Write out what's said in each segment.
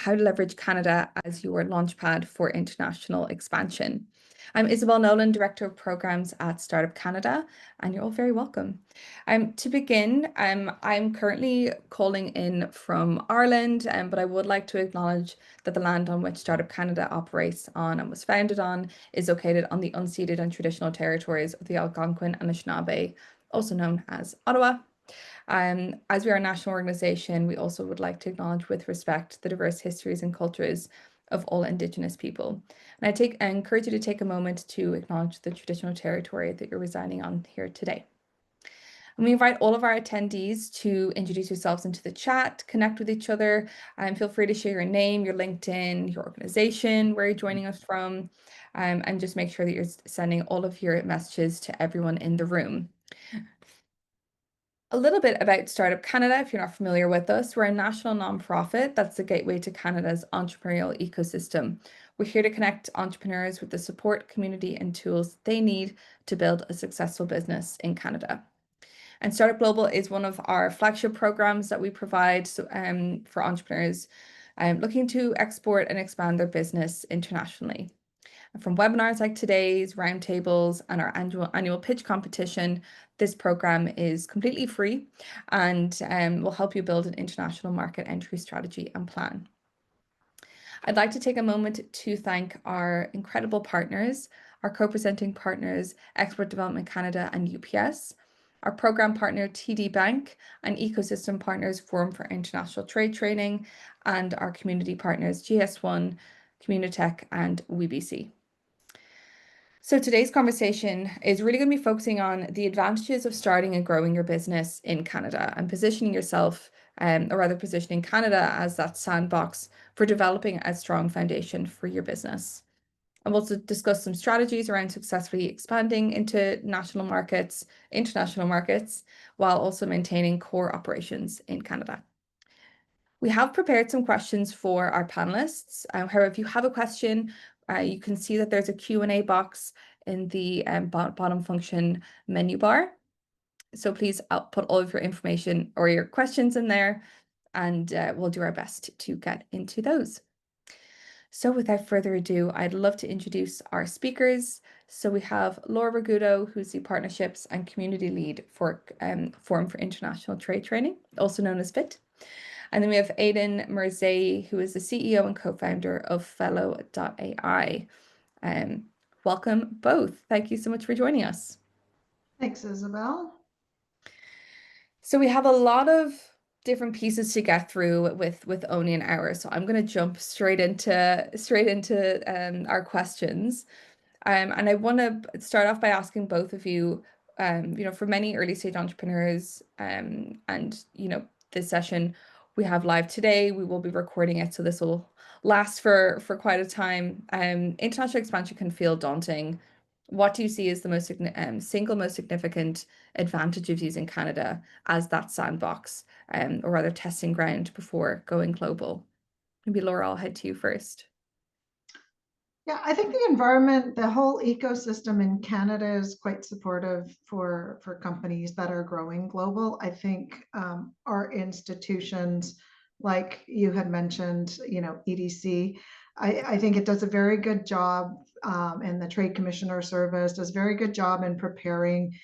how to leverage Canada as your launchpad for international expansion. I'm Isabel Nolan, Director of Programs at Startup Canada, and you're all very welcome. To begin, I'm currently calling in from Ireland, but I would like to acknowledge that the land on which Startup Canada operates on and was founded on is located on the unceded and traditional territories of the Algonquin and Anishinaabe, also known as Ottawa. As we are a national organisation, we also would like to acknowledge with respect the diverse histories and cultures of all Indigenous people. And I encourage you to take a moment to acknowledge the traditional territory that you're residing on here today. And we invite all of our attendees to introduce yourselves into the chat, connect with each other, and feel free to share your name, your LinkedIn, your organization, where you're joining us from, and just make sure that you're sending all of your messages to everyone in the room. A little bit about Startup Canada, if you're not familiar with us. We're a national nonprofit that's the gateway to Canada's entrepreneurial ecosystem. We're here to connect entrepreneurs with the support, community, and tools they need to build a successful business in Canada. And Startup Global is one of our flagship programs that we provide for entrepreneurs looking to export and expand their business internationally. From webinars like today's, roundtables, and our annual pitch competition, this program is completely free and will help you build an international market entry strategy and plan. I'd like to take a moment to thank our incredible partners, our co-presenting partners, Export Development Canada and UPS, our program partner TD Bank, and ecosystem partners Forum for International Trade Training, and our community partners GS1, Communitech, and WeBC. So today's conversation is really going to be focusing on the advantages of starting and growing your business in Canada and positioning yourself, or rather positioning Canada as that sandbox for developing a strong foundation for your business. And we'll also discuss some strategies around successfully expanding into international markets, while also maintaining core operations in Canada. We have prepared some questions for our panelists. However, if you have a question, you can see that there's a Q&A box in the bottom function menu bar. So please put all of your information or your questions in there, and we'll do our best to get into those. So without further ado, I'd love to introduce our speakers. So we have Lora Rigutto, who's the Partnerships and Community Lead for Forum for International Trade Training, also known as FITT. And then we have Aydin Mirzaee, who is the CEO and co-founder of Fellow.ai. Welcome both. Thank you so much for joining us. Thanks, Isabel. So we have a lot of different pieces to get through with only an hour. So I'm going to jump straight into our questions. And I want to start off by asking both of you, for many early stage entrepreneurs, and this session we have live today, we will be recording it, so this will last for quite a time. International expansion can feel daunting. What do you see as the single most significant advantage of using Canada as that sandbox, or rather testing ground before going global? Maybe Laura, I'll head to you first. Yeah, I think the environment, the whole ecosystem in Canada is quite supportive for companies that are growing global. I think our institutions, like you had mentioned, EDC, I think it does a very good job, and the Trade Commissioner Service does a very good job in preparing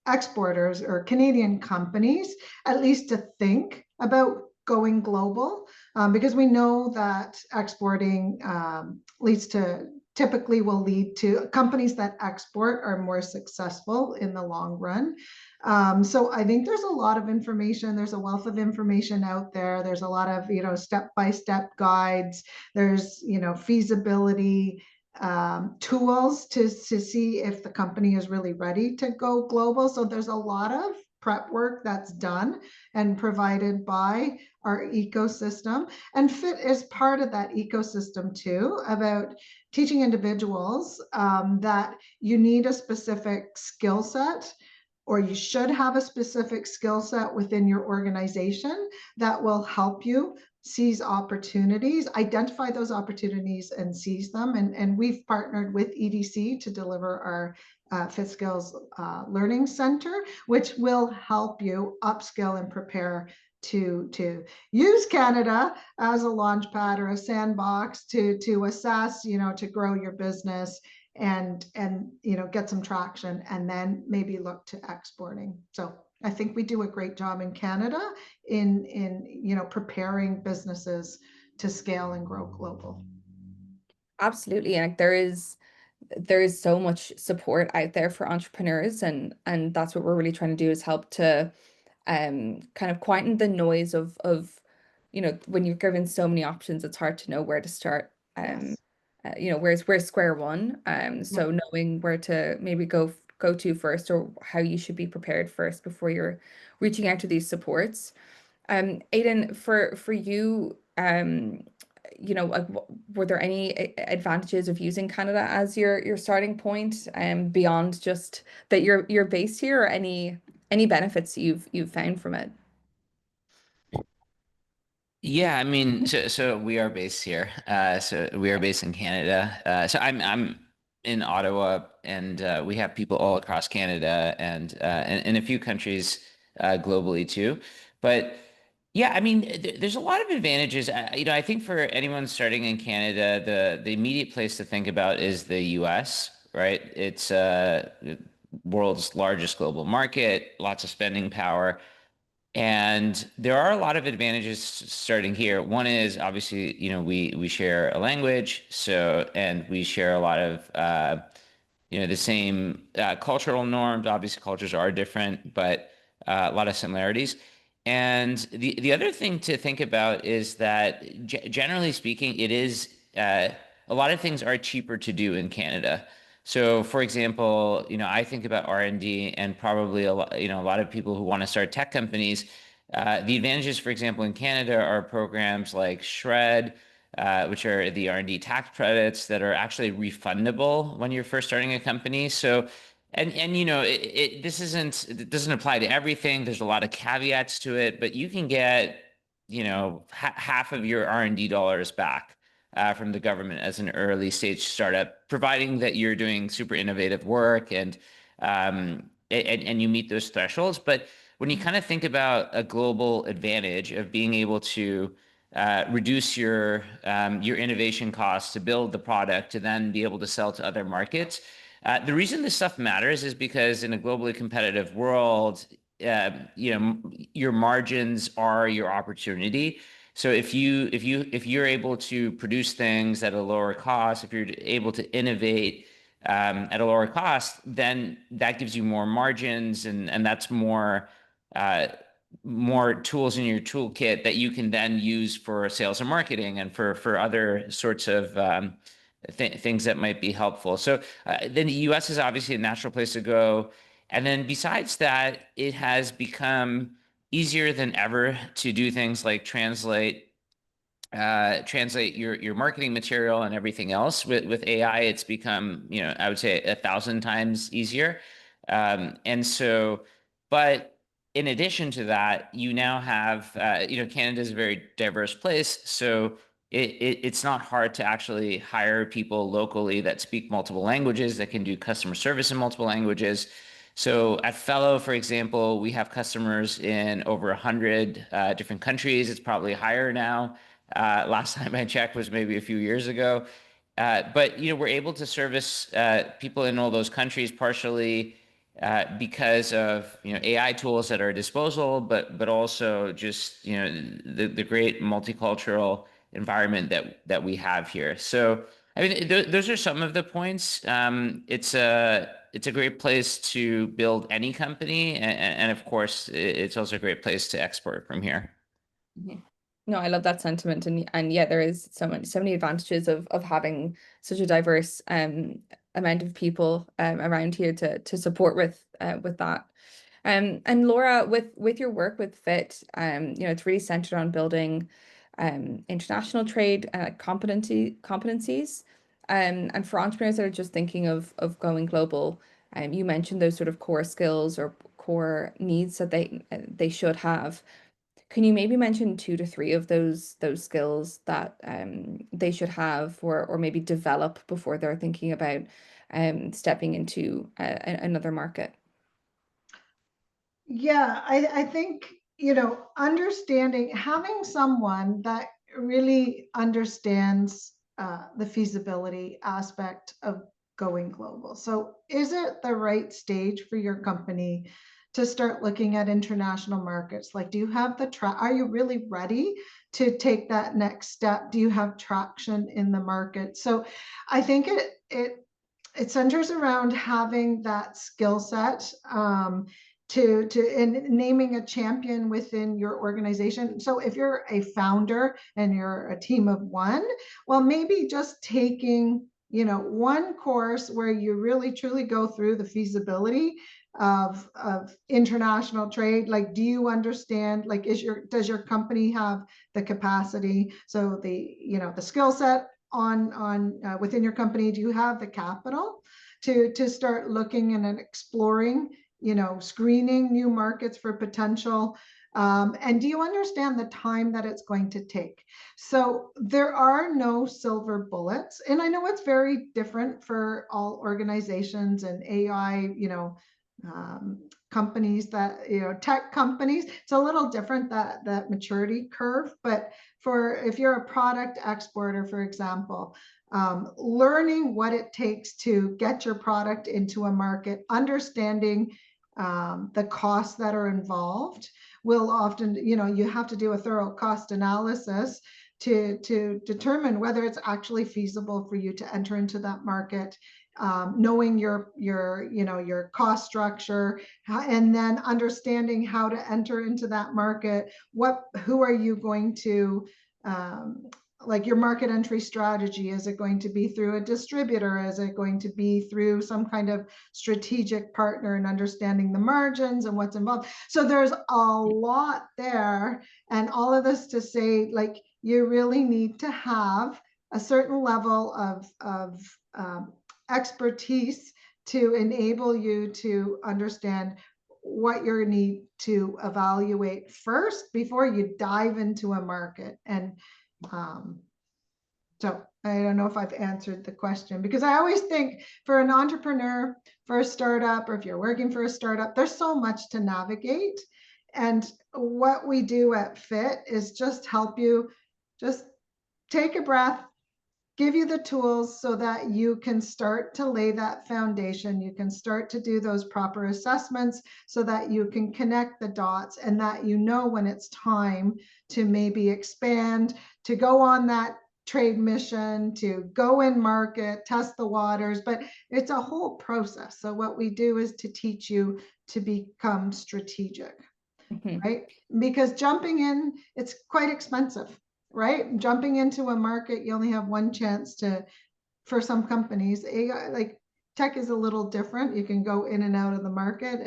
exporters or Canadian companies, at least to think about going global, because we know that exporting typically will lead to companies that export are more successful in the long run. So I think there's a lot of information. There's a wealth of information out there. There's a lot of, step-by-step guides. There's, feasibility tools to see if the company is really ready to go global. So there's a lot of prep work that's done and provided by our ecosystem. And FITT is part of that ecosystem too, about teaching individuals that you need a specific skill set, or you should have a specific skill set within your organization that will help you seize opportunities, identify those opportunities and seize them. And we've partnered with EDC to deliver our FITT Skills Learning Center, which will help you upskill and prepare to use Canada as a launch pad or a sandbox to assess, to grow your business and get some traction, and then maybe look to exporting. So I think we do a great job in Canada in preparing businesses to scale and grow global. Absolutely. And like, there is so much support out there for entrepreneurs, and that's what we're really trying to do, is help to kind of quieten the noise of when you're given so many options, it's hard to know where to start. Yes. Where's square one. Yeah. So knowing where to maybe go to first, or how you should be prepared first before you're reaching out to these supports. Aydin, for you, like, were there any advantages of using Canada as your starting point, beyond just that you're based here, or any benefits you've found from it? Yeah, I mean, so we are based here. So we are based in Canada. So I'm in Ottawa, and we have people all across Canada and in a few countries globally too. But yeah, I mean, there's a lot of advantages. I think for anyone starting in Canada, the immediate place to think about is the U.S., right? It's world's largest global market, lots of spending power. And there are a lot of advantages starting here. One is obviously, we share a language, so and we share a lot of the same cultural norms. Obviously, cultures are different, but a lot of similarities. And the other thing to think about is that generally speaking, it is a lot of things are cheaper to do in Canada. So, for example, I think about R&D, and probably a lot of people who want to start tech companies. The advantages, for example, in Canada are programs like Shred, which are the R&D tax credits that are actually refundable when you're first starting a company. So, and it doesn't apply to everything. There's a lot of caveats to it, but you can get half of your R&D dollars back from the government as an early stage startup, providing that you're doing super innovative work and you meet those thresholds. But when you kind of think about a global advantage of being able to reduce your innovation costs to build the product to then be able to sell to other markets. The reason this stuff matters is because in a globally competitive world, your margins are your opportunity. So if you're able to produce things at a lower cost, if you're able to innovate at a lower cost, then that gives you more margins, and that's uh, more tools in your toolkit that you can then use for sales and marketing and for other sorts of things that might be helpful. So then the US is obviously a natural place to go. And then besides that, it has become easier than ever to do things like translate your marketing material and everything else. With AI, it's become, I would say 1,000 times easier. And so, but in addition to that, you now have, Canada is a very diverse place. So it's not hard to actually hire people locally that speak multiple languages, that can do customer service in multiple languages. So at Fellow, for example, we have customers in over 100 different countries. It's probably higher now. Last time I checked was maybe a few years ago. But we're able to service people in all those countries partially because of AI tools at our disposal, but also just the great multicultural environment that we have here. So I mean, those are some of the points. It's a great place to build any company, and of course, it's also a great place to export from here. Mhm. No, I love that sentiment, and yeah, there is so many advantages of having such a diverse amount of people around here to support with that. And Laura, with your work with FITT, it's really centered on building international trade competencies. And for entrepreneurs that are just thinking of going global, you mentioned those sort of core skills or core needs that they should have. Can you maybe mention two to three of those skills that they should have, or maybe develop before they're thinking about stepping into another market? Yeah, I think understanding, having someone that really understands the feasibility aspect of going global. So is it the right stage for your company to start looking at international markets? Like, do you have are you really ready to take that next step? Do you have traction in the market? So I think it centers around having that skill set, and naming a champion within your organization. So if you're a founder and you're a team of one, well, maybe just taking, one course where you really truly go through the feasibility of international trade. Like, do you understand, like, does your company have the capacity? So the skill set on within your company, do you have the capital to start looking and exploring, screening new markets for potential? And do you understand the time that it's going to take? So there are no silver bullets. And I know it's very different for all organizations and AI, companies that, tech companies. It's a little different, that maturity curve. But if you're a product exporter, for example, learning what it takes to get your product into a market, understanding the costs that are involved will often, you have to do a thorough cost analysis to determine whether it's actually feasible for you to enter into that market. Knowing your cost structure, and then understanding how to enter into that market. Who are you going to, like, your market entry strategy? Is it going to be through a distributor? Is it going to be through some kind of strategic partner, and understanding the margins and what's involved? So there's a lot there, and all of this to say, like, you really need to have a certain level of expertise to enable you to understand what you need to evaluate first before you dive into a market. And so I don't know if I've answered the question, because I always think for an entrepreneur, for a startup, or if you're working for a startup, there's so much to navigate. And what we do at FITT is just help you just take a breath, give you the tools so that you can start to lay that foundation. You can start to do those proper assessments so that you can connect the dots, and that when it's time to maybe expand, to go on that trade mission, to go in market, test the waters. But it's a whole process. So what we do is to teach you to become strategic, right? Because jumping in, it's quite expensive. Right? Jumping into a market, you only have one chance for some companies. AI, like tech, is a little different. You can go in and out of the market.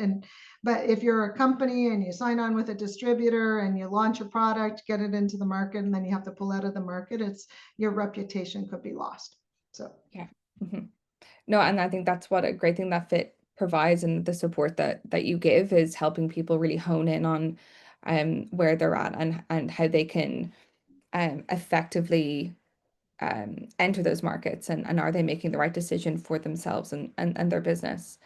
But if you're a company and you sign on with a distributor and you launch a product, get it into the market, and then you have to pull out of the market, your reputation could be lost. So yeah. No, and I think that's what a great thing that FITT provides, and the support that you give is helping people really hone in on where they're at, and how they can effectively enter those markets, and are they making the right decision for themselves and their business.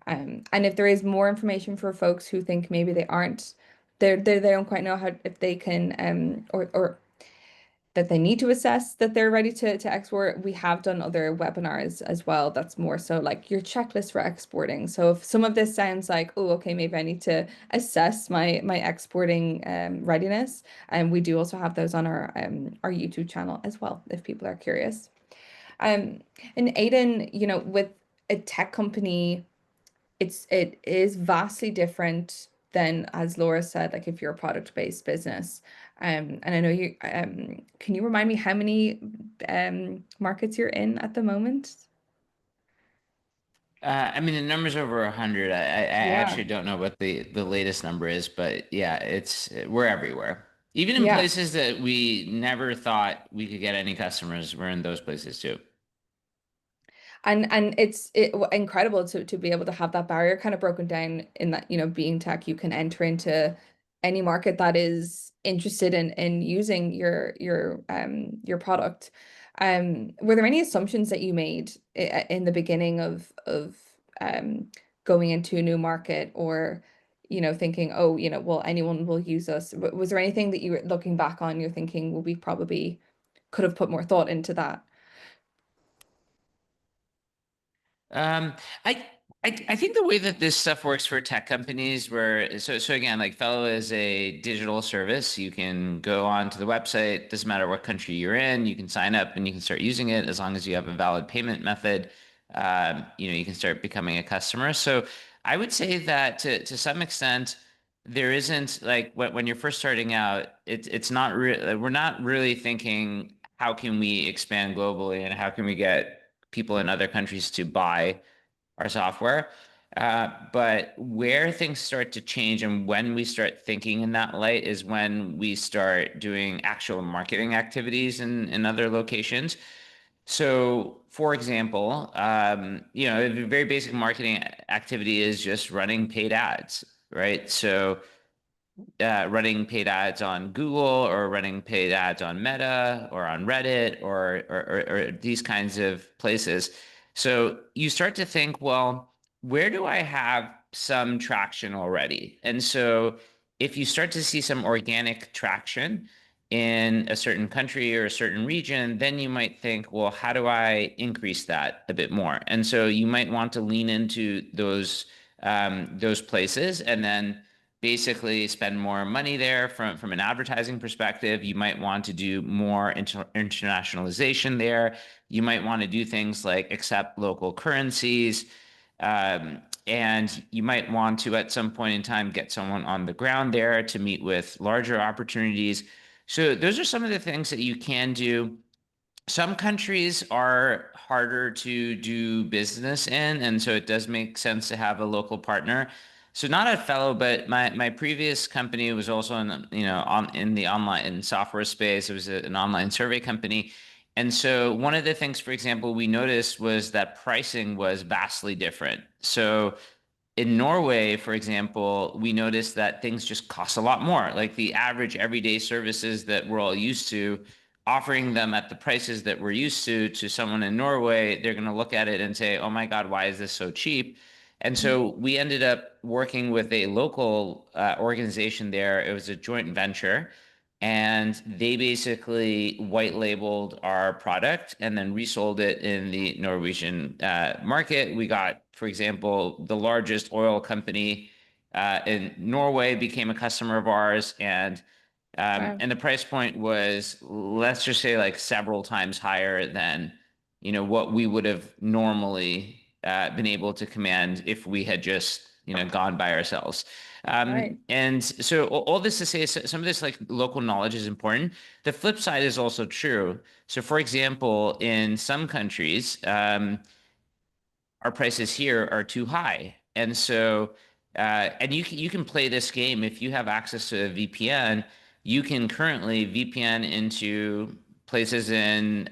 And if there is more information for folks who think maybe they don't quite know how, if they can or that they need to assess that they're ready to export, we have done other webinars as well. That's more so like your checklist for exporting. So if some of this sounds like, oh, okay, maybe I need to assess my exporting readiness, and we do also have those on our YouTube channel as well, if people are curious. And Aydin, with a tech company, it is vastly different than, as Laura said, like if you're a product-based business. And I know you can you remind me how many markets you're in at the moment? I mean, the number's over 100. I Yeah. actually don't know what the latest number is, but yeah, we're everywhere. Even in Yeah. places that we never thought we could get any customers, we're in those places too. And it's incredible to be able to have that barrier kind of broken down, in that, being tech, you can enter into any market that is interested in using your product. Were there any assumptions that you made in the beginning of going into a new market, or thinking, oh, well, anyone will use us. Was there anything that you were looking back on, you're thinking, well, we probably could have put more thought into that? Um, I, I think the way that this stuff works for tech companies, where so again, like Fellow is a digital service. You can go onto the website. Doesn't matter what country you're in. You can sign up and you can start using it as long as you have a valid payment method. You can start becoming a customer. So I would say that to some extent, there isn't like when you're first starting out, it's not we're not really thinking how can we expand globally and how can we get people in other countries to buy our software. But where things start to change and when we start thinking in that light is when we start doing actual marketing activities in other locations. So, for example, a very basic marketing activity is just running paid ads, right? So running paid ads on Google or running paid ads on Meta or on Reddit or these kinds of places. So you start to think, well, where do I have some traction already? And so if you start to see some organic traction in a certain country or a certain region, then you might think, well, how do I increase that a bit more? And so you might want to lean into those places and then basically spend more money there from an advertising perspective. You might want to do more internationalization there. You might want to do things like accept local currencies. And you might want to, at some point in time, get someone on the ground there to meet with larger opportunities. So those are some of the things that you can do. Some countries are harder to do business in, and so it does make sense to have a local partner. So not a Fellow, but my previous company was also in the online software space. It was an online survey company. And so one of the things, for example, we noticed was that pricing was vastly different. So in Norway, for example, we noticed that things just cost a lot more. Like the average everyday services that we're all used to, offering them at the prices that we're used to someone in Norway, they're going to look at it and say, "Oh my God, why is this so cheap?" And so we ended up working with a local organization there. It was a joint venture, and they basically white labeled our product and then resold it in the Norwegian market. We got, for example, the largest oil company in Norway became a customer of ours, and Wow. the price point was, let's just say, like several times higher than what we would have normally been able to command if we had just gone by ourselves. Right. And so all this to say is some of this like local knowledge is important. The flip side is also true. So for example, in some countries, our prices here are too high. And so, and you can play this game if you have access to a VPN. You can currently VPN into places in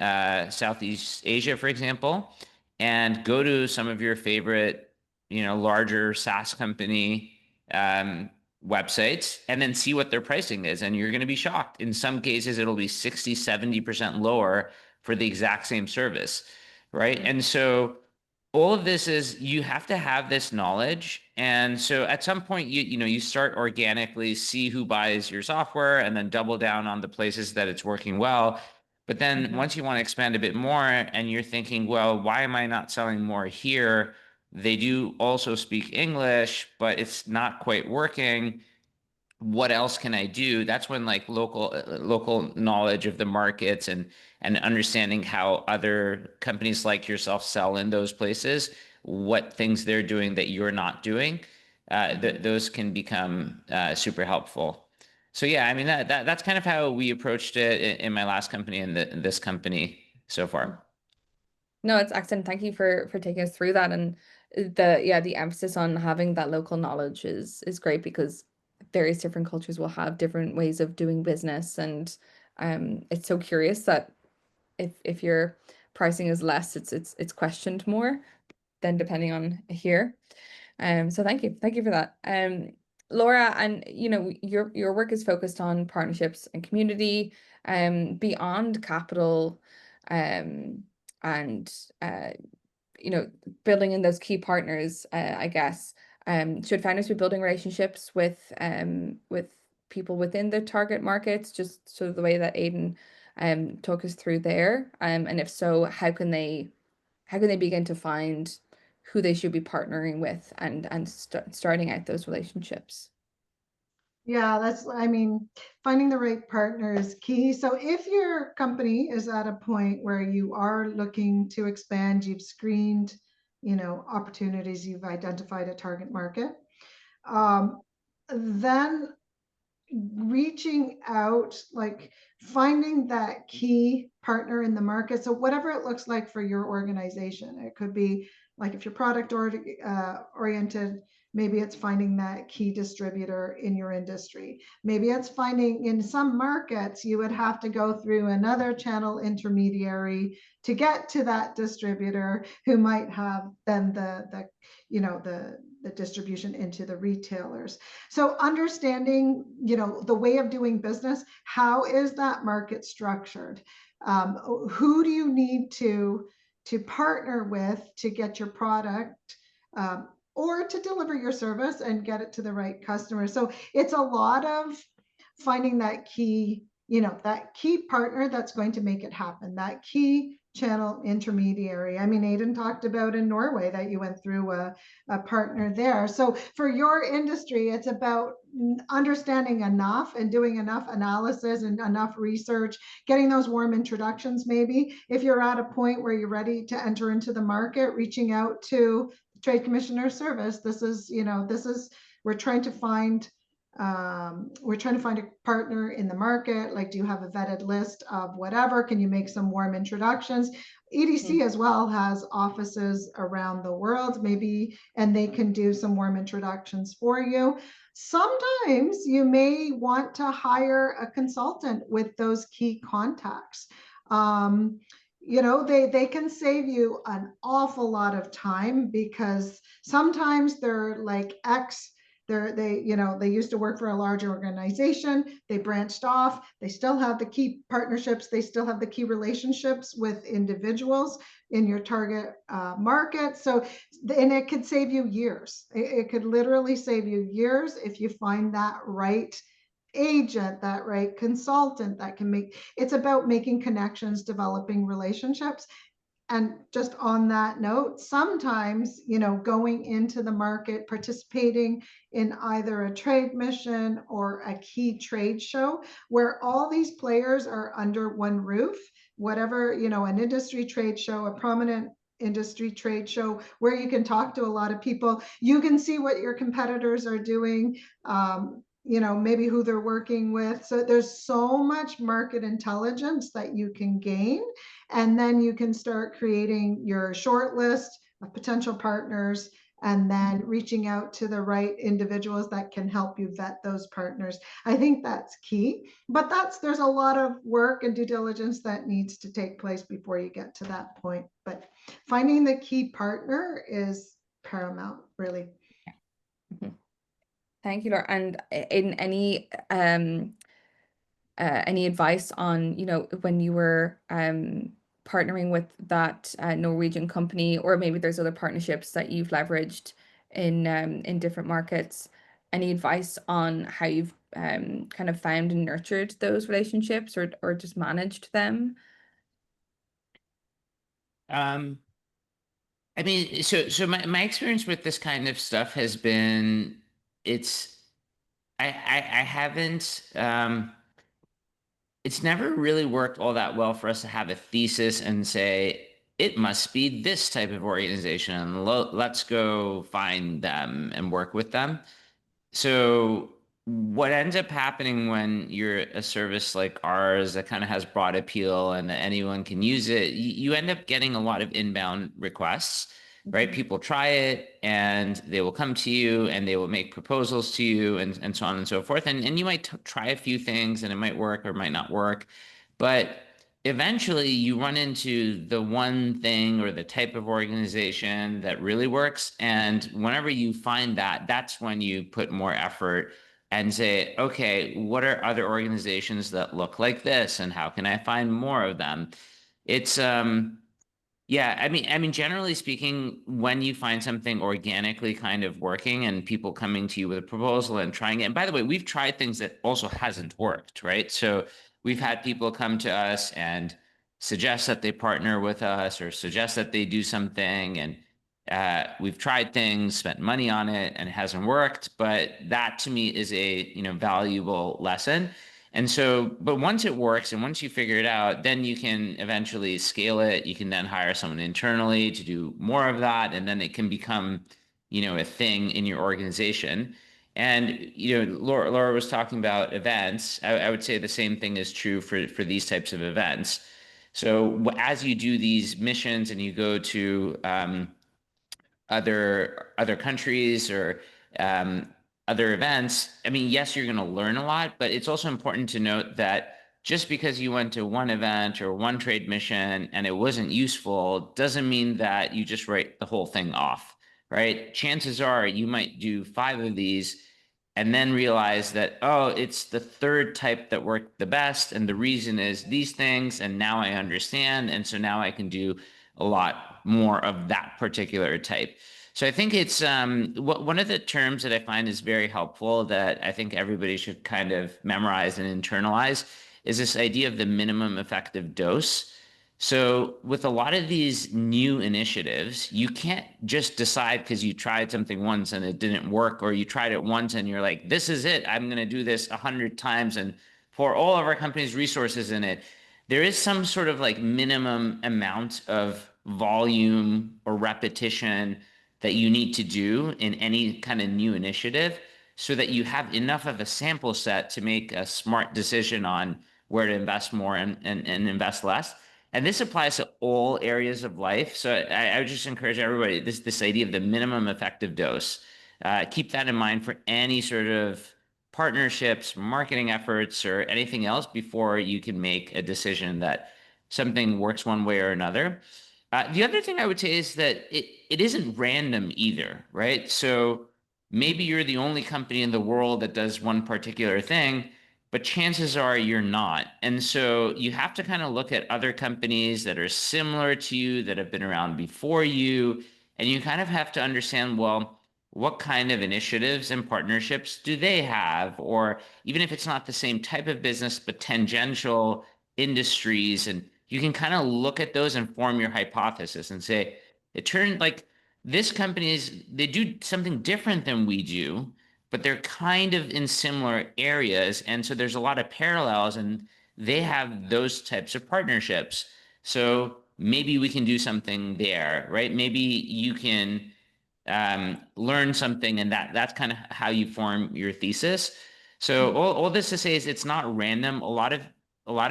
Southeast Asia, for example, and go to some of your favorite, larger SaaS company um, websites and then see what their pricing is. And you're going to be shocked. In some cases, it'll be 60, 70% lower for the exact same service, right? And so all of this is you have to have this knowledge. And so at some point you start organically see who buys your software and then double down on the places that it's working well. But then Mhm. once you want to expand a bit more and you're thinking, well, why am I not selling more here? They do also speak English, but it's not quite working. What else can I do? That's when like local knowledge of the markets and understanding how other companies like yourself sell in those places, what things they're doing that you're not doing, those can become super helpful. So yeah, I mean that's kind of how we approached it in my last company and in this company so far. No, it's excellent. Thank you for taking us through that. And the emphasis on having that local knowledge is great because various different cultures will have different ways of doing business. And it's so curious that if your pricing is less, it's questioned more than depending on here. So thank you. Thank you for that. Laura, and your work is focused on partnerships and community, beyond capital, um, and building in those key partners, I guess. Should founders be building relationships with people within the target markets, just sort of the way that Aydin took us through there? And if so, how can they begin to find who they should be partnering with and starting out those relationships? Yeah, I mean, finding the right partner is key. So if your company is at a point where you are looking to expand, you've screened, opportunities, you've identified a target market, then reaching out, like finding that key partner in the market. So whatever it looks like for your organization, it could be like if you're product oriented, maybe it's finding that key distributor in your industry. Maybe it's finding, in some markets, you would have to go through another channel intermediary to get to that distributor who might have then the distribution into the retailers. So understanding, the way of doing business, how is that market structured? Who do you need to partner with to get your product or to deliver your service and get it to the right customer? So it's a lot of finding that key, that key partner that's going to make it happen, that key channel intermediary. I mean, Aydin talked about in Norway that you went through a partner there. So for your industry, it's about understanding enough and doing enough analysis and enough research, getting those warm introductions. Maybe if you're at a point where you're ready to enter into the market, reaching out to the Trade Commissioner Service. We're trying to find a partner in the market. Like, do you have a vetted list of whatever? Can you make some warm introductions? EDC as well has offices around the world, maybe, and they can do some warm introductions for you. Sometimes you may want to hire a consultant with those key contacts. They can save you an awful lot of time, because sometimes they're like they used to work for a large organization, they branched off, they still have the key partnerships, they still have the key relationships with individuals in your target market. So, and it could save you years. It could literally save you years if you find that right agent, that right consultant that can it's about making connections, developing relationships. And just on that note, sometimes, going into the market, participating in either a trade mission or a key trade show where all these players are under one roof, whatever, an industry trade show, a prominent industry trade show where you can talk to a lot of people, you can see what your competitors are doing, maybe who they're working with. So there's so much market intelligence that you can gain. And then you can start creating your short list of potential partners and then reaching out to the right individuals that can help you vet those partners. I think that's key, but there's a lot of work and due diligence that needs to take place before you get to that point. But finding the key partner is paramount, really. Thank you, Laura. And in any advice on, when you were partnering with that Norwegian company, or maybe there's other partnerships that you've leveraged in different markets, any advice on how you've kind of found and nurtured those relationships, or just managed them? I mean, so my experience with this kind of stuff has been, I haven't, it's never really worked all that well for us to have a thesis and say, it must be this type of organization, and let's go find them and work with them. So what ends up happening when you're a service like ours that kind of has broad appeal and that anyone can use it, you end up getting a lot of inbound requests, right? People try it and they will come to you and they will make proposals to you and so on and so forth. And you might try a few things and it might work or it might not work. But eventually you run into the one thing or the type of organization that really works. And whenever you find that, that's when you put more effort and say, okay, what are other organizations that look like this? And how can I find more of them? It's Yeah, I mean, generally speaking, when you find something organically kind of working and people coming to you with a proposal and trying it, and by the way, we've tried things that also hasn't worked, right? So we've had people come to us and suggest that they partner with us or suggest that they do something, and we've tried things, spent money on it, and it hasn't worked. But that to me is a, valuable lesson. And so, but once it works and once you figure it out, then you can eventually scale it. You can then hire someone internally to do more of that. And then it can become, a thing in your organization. And, Laura was talking about events. I would say the same thing is true for these types of events. So as you do these missions and you go to other countries or um, other events, I mean, yes, you're going to learn a lot, but it's also important to note that just because you went to one event or one trade mission and it wasn't useful doesn't mean that you just write the whole thing off, right? Chances are you might do 5 of these and then realize that, oh, it's the third type that worked the best. And the reason is these things. And now I understand. And so now I can do a lot more of that particular type. So I think it's one of the terms that I find is very helpful that I think everybody should kind of memorize and internalize is this idea of the minimum effective dose. So with a lot of these new initiatives, you can't just decide because you tried something once and it didn't work, or you tried it once and you're like, this is it. I'm going to do this 100 times and pour all of our company's resources in it. There is some sort of like minimum amount of volume or repetition that you need to do in any kind of new initiative so that you have enough of a sample set to make a smart decision on where to invest more and invest less. And this applies to all areas of life. So I would just encourage everybody, this idea of the minimum effective dose. Keep that in mind for any sort of partnerships, marketing efforts, or anything else before you can make a decision that something works one way or another. The other thing I would say is that it isn't random either, right? So maybe you're the only company in the world that does one particular thing, but chances are you're not. And so you have to kind of look at other companies that are similar to you, that have been around before you, and you kind of have to understand, well, what kind of initiatives and partnerships do they have? Or even if it's not the same type of business, but tangential industries, and you can kind of look at those and form your hypothesis and say, it turned like this company they do something different than we do, but they're kind of in similar areas. And so there's a lot of parallels and they have those types of partnerships. So maybe we can do something there, right? Maybe you can learn something, and that's kind of how you form your thesis. So all this to say is it's not random. A lot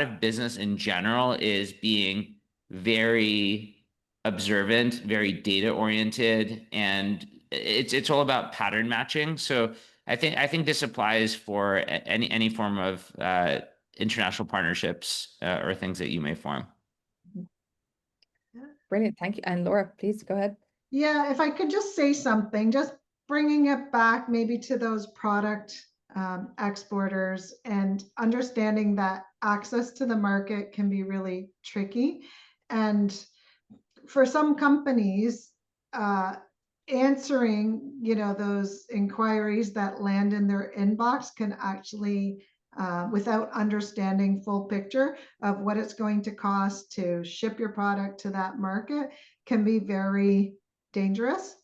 of business in general is being very observant, very data oriented, and it's all about pattern matching. So I think this applies for any form of international partnerships or things that you may form. Brilliant. Thank you. And Laura, please go ahead. Yeah, if I could just say something, just bringing it back maybe to those product exporters and understanding that access to the market can be really tricky. And for some companies, answering, those inquiries that land in their inbox can actually, without understanding full picture of what it's going to cost to ship your product to that market, can be very dangerous.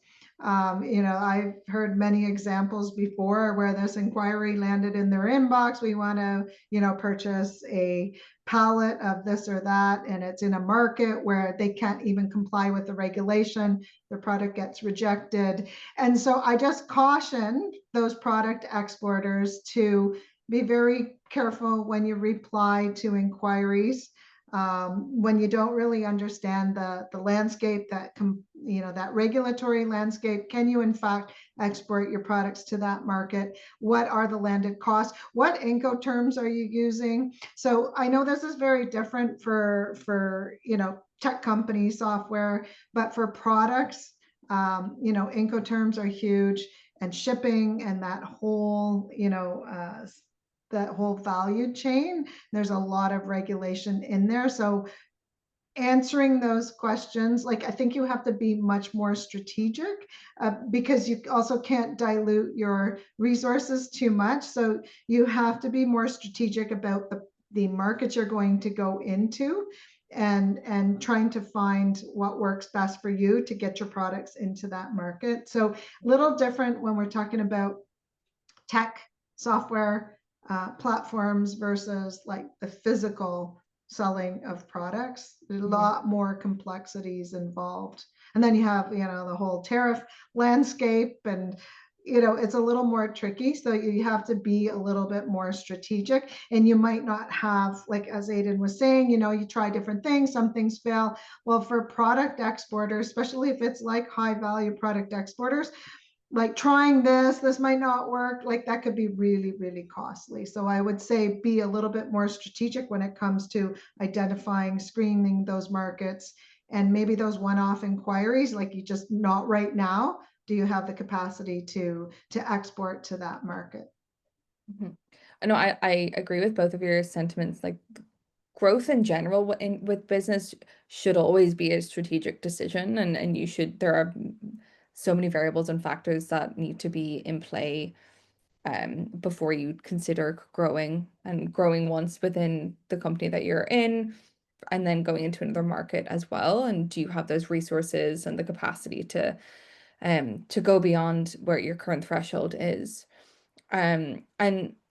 I've heard many examples before where this inquiry landed in their inbox. We want to, purchase a pallet of this or that, and it's in a market where they can't even comply with the regulation. The product gets rejected. And so I just caution those product exporters to be very careful when you reply to inquiries. When you don't really understand the landscape, that regulatory landscape, can you in fact export your products to that market? What are the landed costs? What Incoterms are you using? So I know this is very different for tech company software, but for products, Incoterms are huge, and shipping and that whole value chain, there's a lot of regulation in there. So answering those questions, like I think you have to be much more strategic because you also can't dilute your resources too much. So you have to be more strategic about the market you're going to go into and trying to find what works best for you to get your products into that market. So a little different when we're talking about tech software platforms versus like the physical selling of products. There's a lot more complexities involved. And then you have, the whole tariff landscape and it's a little more tricky. So you have to be a little bit more strategic, and you might not have, like as Aydin was saying, you try different things, some things fail. Well, for product exporters, especially if it's like high value product exporters, like trying this might not work, like that could be really, really costly. So I would say be a little bit more strategic when it comes to identifying, screening those markets, and maybe those one-off inquiries, like you just not right now. Do you have the capacity to export to that market? I know I agree with both of your sentiments. Like growth in general with business should always be a strategic decision, and there are so many variables and factors that need to be in play before you consider growing once within the company that you're in, and then going into another market as well. And do you have those resources and the capacity to go beyond where your current threshold is? And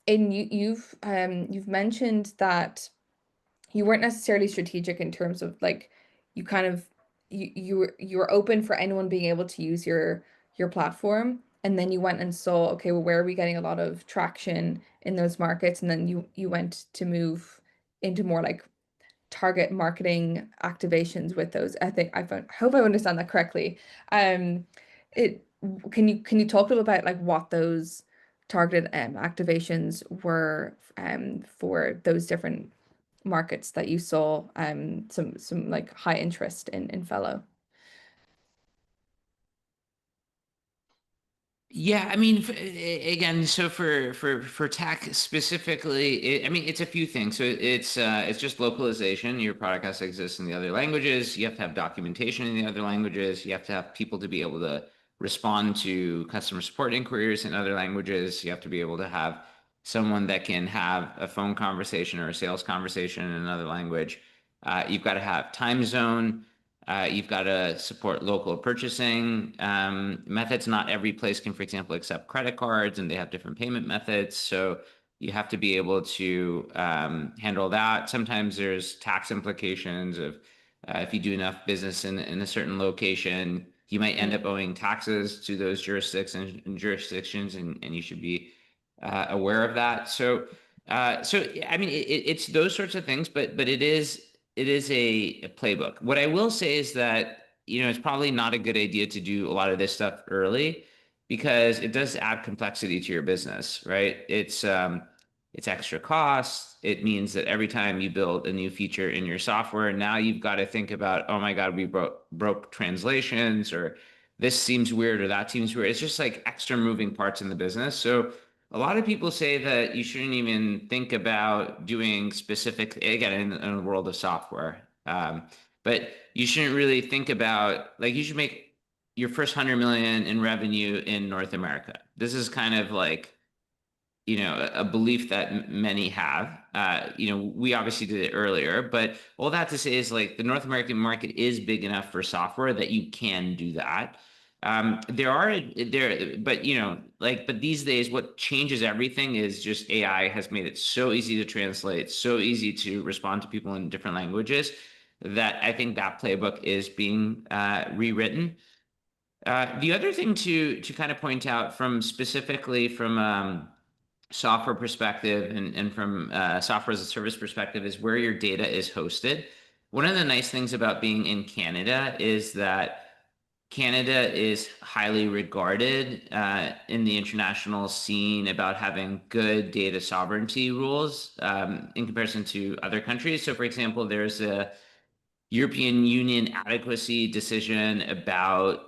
you've mentioned that you weren't necessarily strategic in terms of like you kind of you were open for anyone being able to use your platform, and then you went and saw, okay, well, where are we getting a lot of traction in those markets, and then you went to move into more like target marketing activations with those. I hope I understand that correctly. Um, it can you talk a little about like what those targeted activations were for those different markets that you saw some like high interest in Fellow? Yeah, I mean, again, so for tech specifically, I mean, it's a few things. So it's just localization. Your product has to exist in the other languages. You have to have documentation in the other languages. You have to have people to be able to respond to customer support inquiries in other languages. You have to be able to have someone that can have a phone conversation or a sales conversation in another language. You've got to have time zone. You've got to support local purchasing methods. Not every place can, for example, accept credit cards, and they have different payment methods. So you have to be able to handle that. Sometimes there's tax implications of if you do enough business in a certain location, you might end up owing taxes to those jurisdictions, and you should be aware of that. So I mean, it's those sorts of things, but it is a playbook. What I will say is that, it's probably not a good idea to do a lot of this stuff early because it does add complexity to your business, right? It's extra costs. It means that every time you build a new feature in your software, now you've got to think about, oh my God, we broke translations, or this seems weird, or that seems weird. It's just like extra moving parts in the business. So a lot of people say that you shouldn't even think about doing specific, again, in the world of software. But you shouldn't really think about, like, you should make your first 100 million in revenue in North America. This is kind of like, a belief that many have. We obviously did it earlier, but all that to say is like the North American market is big enough for software that you can do that. But these days, what changes everything is just AI has made it so easy to translate, so easy to respond to people in different languages that I think that playbook is being rewritten. The other thing to kind of point out specifically from software perspective and from software as a service perspective is where your data is hosted. One of the nice things about being in Canada is that Canada is highly regarded in the international scene about having good data sovereignty rules in comparison to other countries. So, for example, there's a European Union adequacy decision about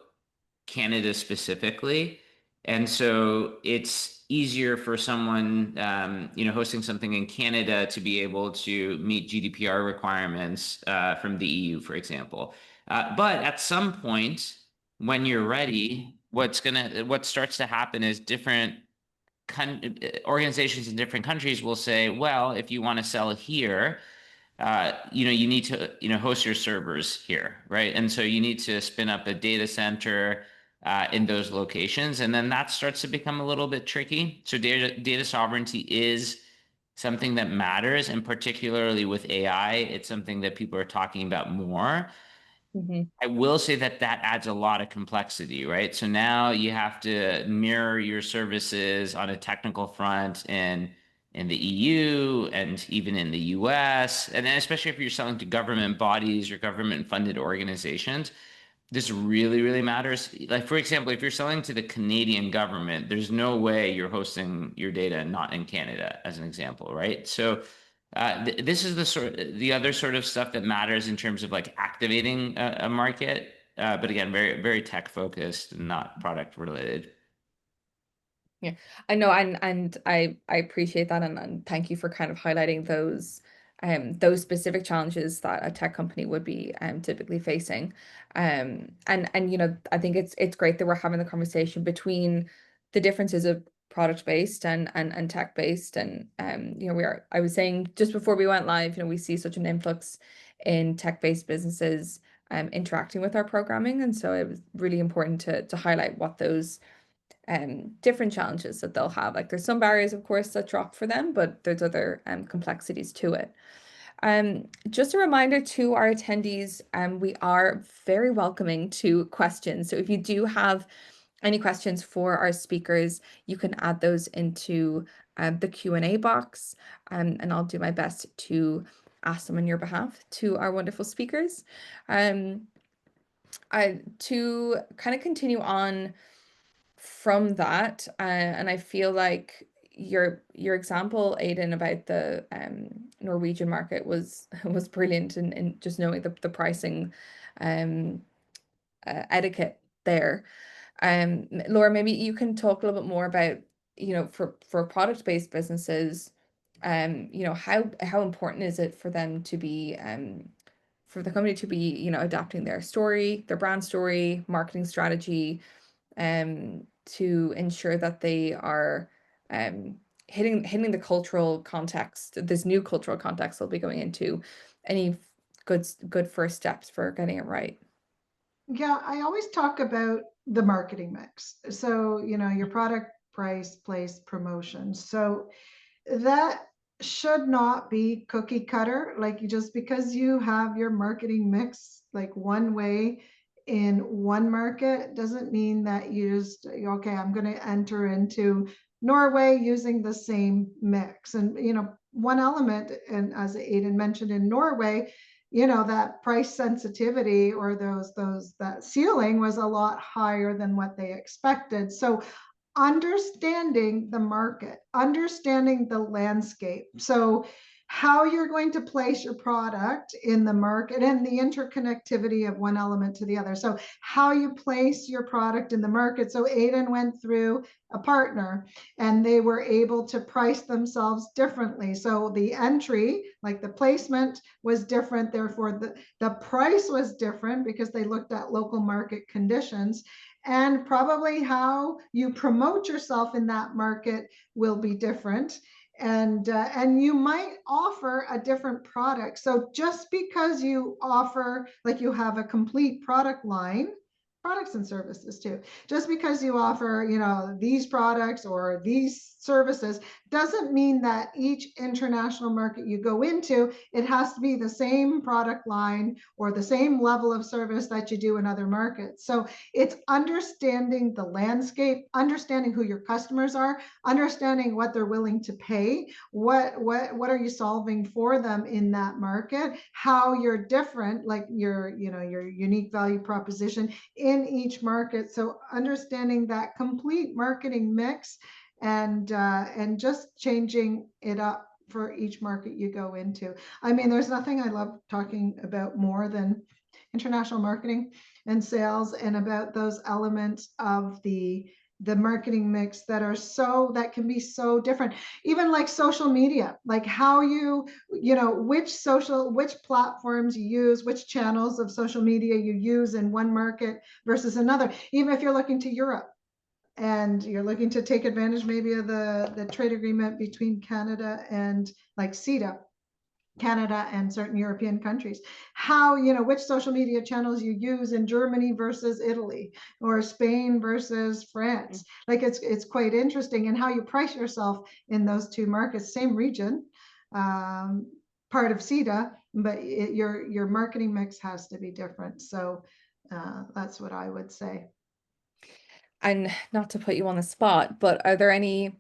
Canada specifically. And so it's easier for someone, hosting something in Canada to be able to meet GDPR requirements from the EU, for example. But at some point, when you're ready, what starts to happen is different organizations in different countries will say, well, if you want to sell here, you need to, host your servers here, right? And so you need to spin up a data center in those locations, and then that starts to become a little bit tricky. So data sovereignty is something that matters, and particularly with AI, it's something that people are talking about more. Mhm. I will say that that adds a lot of complexity, right? So now you have to mirror your services on a technical front in the EU and even in the US, and then especially if you're selling to government bodies or government funded organizations, this really, really matters. Like, for example, if you're selling to the Canadian government, there's no way you're hosting your data not in Canada, as an example, right? So this is the other sort of stuff that matters in terms of like activating a market. But again, very, very tech focused and not product related. Yeah, I know, and I appreciate that, and thank you for kind of highlighting those specific challenges that a tech company would be typically facing. And I think it's great that we're having the conversation between the differences of product based and tech based. And I was saying just before we went live, we see such an influx in tech based businesses interacting with our programming, and so it was really important to highlight what those different challenges that they'll have. Like there's some barriers, of course, that drop for them, but there's other complexities to it. Just a reminder to our attendees, we are very welcoming to questions. So if you do have any questions for our speakers, you can add those into the Q&A box, and I'll do my best to ask them on your behalf to our wonderful speakers. To kind of continue on from that, and I feel like your example, Aydin, about the Norwegian market was was brilliant in just knowing the pricing etiquette there. Laura, maybe you can talk a little bit more about, for product-based businesses, how important is it for them to be for the company to be, adapting their story, their brand story, marketing strategy, to ensure that they are hitting the cultural context, this new cultural context they'll be going into. Any good first steps for getting it right? Yeah, I always talk about the marketing mix. So, your product, price, place, promotion. So that should not be cookie cutter. Like just because you have your marketing mix like one way in one market doesn't mean that you just, okay, I'm going to enter into Norway using the same mix. And, one element, and as Aydin mentioned in Norway, that price sensitivity or that ceiling was a lot higher than what they expected. So understanding the market, understanding the landscape. So how you're going to place your product in the market and the interconnectivity of one element to the other. So how you place your product in the market. So Aydin went through a partner and they were able to price themselves differently. So the entry, like the placement was different. Therefore, the price was different because they looked at local market conditions, and probably how you promote yourself in that market will be different, and you might offer a different product. So just because you offer, like you have a complete product line, products and services too, just because you offer these products or these services doesn't mean that each international market you go into, it has to be the same product line or the same level of service that you do in other markets. So it's understanding the landscape, understanding who your customers are, understanding what they're willing to pay, what are you solving for them in that market, how you're different, like your unique value proposition in each market. So understanding that complete marketing mix, and just changing it up for each market you go into. I mean, there's nothing I love talking about more than international marketing and sales, and about those elements of the the marketing mix that can be so different. Even like social media, like how which platforms you use, which channels of social media you use in one market versus another. Even if you're looking to Europe and you're looking to take advantage maybe of the trade agreement between Canada and like CETA, Canada and certain European countries, which social media channels you use in Germany versus Italy or Spain versus France. Like it's quite interesting, and how you price yourself in those two markets, same region, part of CETA, but your marketing mix has to be different. So that's what I would say. And not to put you on the spot, but are there any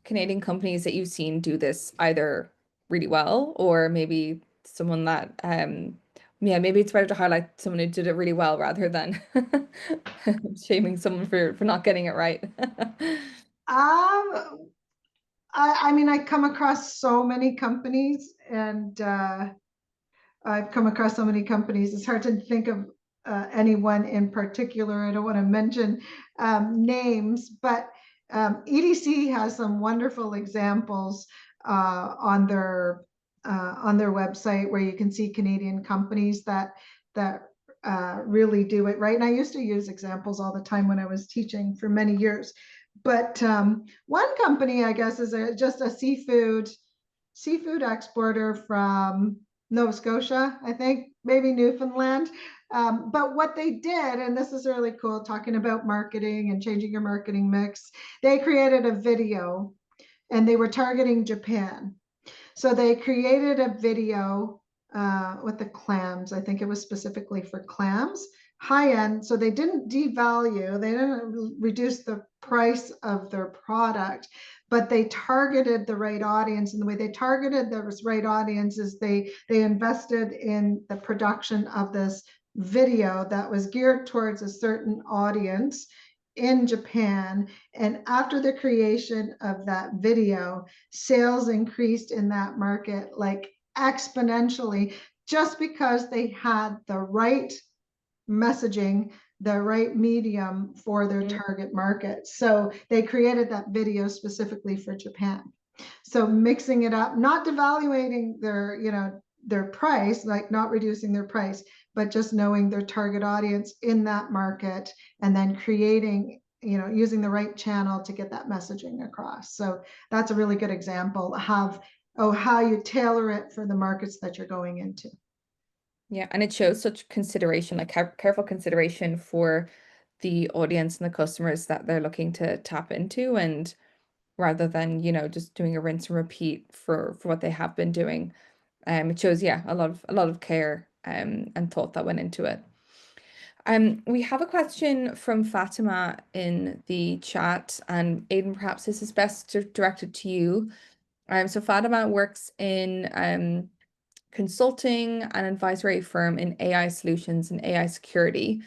Canadian companies that you've seen do this either really well or maybe someone that yeah, maybe it's better to highlight someone who did it really well rather than shaming someone for not getting it right. I mean, I come across so many companies, and I've come across so many companies. It's hard to think of anyone in particular. I don't want to mention names, but EDC has some wonderful examples on their website where you can see Canadian companies that really do it right. And I used to use examples all the time when I was teaching for many years. But one company, I guess, is just a seafood exporter from Nova Scotia, I think, maybe Newfoundland. But what they did, and this is really cool, talking about marketing and changing your marketing mix, they created a video and they were targeting Japan. So they created a video with the clams. I think it was specifically for clams, high end. So they didn't devalue, they didn't reduce the price of their product, but they targeted the right audience. And the way they targeted the right audience is they invested in the production of this video that was geared towards a certain audience in Japan. And after the creation of that video, sales increased in that market like exponentially, just because they had the right messaging, the right medium for their target market. So they created that video specifically for Japan. So mixing it up, not devaluating their price, like not reducing their price, but just knowing their target audience in that market, and then creating, using the right channel to get that messaging across. So that's a really good example of how you tailor it for the markets that you're going into. Yeah, and it shows such consideration, like careful consideration for the audience and the customers that they're looking to tap into, and rather than, just doing a rinse and repeat for what they have been doing. It shows, yeah, a lot of care and thought that went into it. We have a question from Fatima in the chat, and Aydin, perhaps this is best directed to you. So Fatima works in consulting and advisory firm in AI solutions and AI security,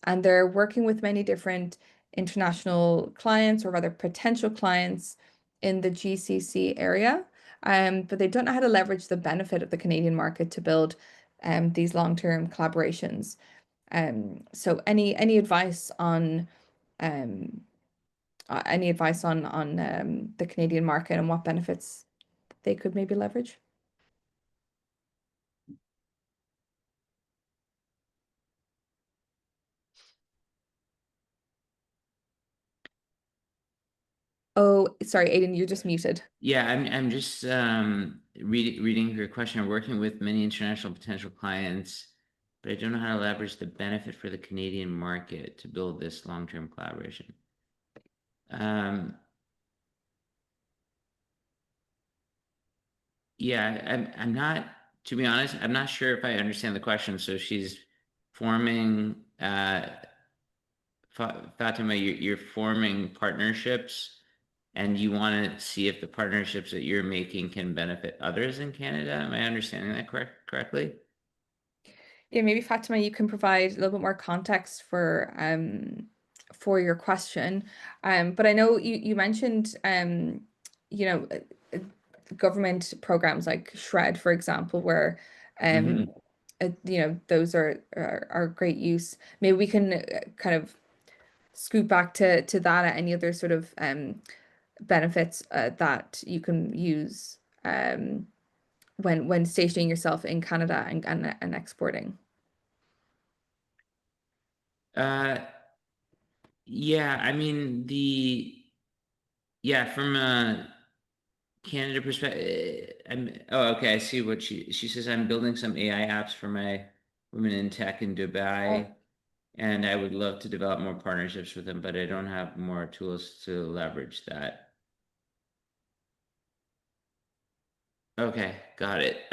and they're working with many different international clients, or rather potential clients, in the GCC area. But they don't know how to leverage the benefit of the Canadian market to build these long-term collaborations. So any advice on um, the Canadian market and what benefits they could maybe leverage? Oh, sorry, Aydin, you're just muted. Yeah, I'm just reading your question. I'm working with many international potential clients, but I don't know how to leverage the benefit for the Canadian market to build this long-term collaboration. Yeah, I'm not, to be honest, I'm not sure if I understand the question. So she's forming, Fatima, you're forming partnerships, and you want to see if the partnerships that you're making can benefit others in Canada. Am I understanding that correctly? Yeah, maybe Fatima, you can provide a little bit more context for your question. But I know you mentioned you know, government programs like Shred, for example, where those are great use. Maybe we can kind of scoot back to that, any other sort of benefits that you can use when stationing yourself in Canada and exporting. Uh, yeah, I mean from a Canada perspective, okay, I see what she says. I'm building some AI apps for my women in tech in Dubai, and I would love to develop more partnerships with them, but I don't have more tools to leverage that. Okay, got it.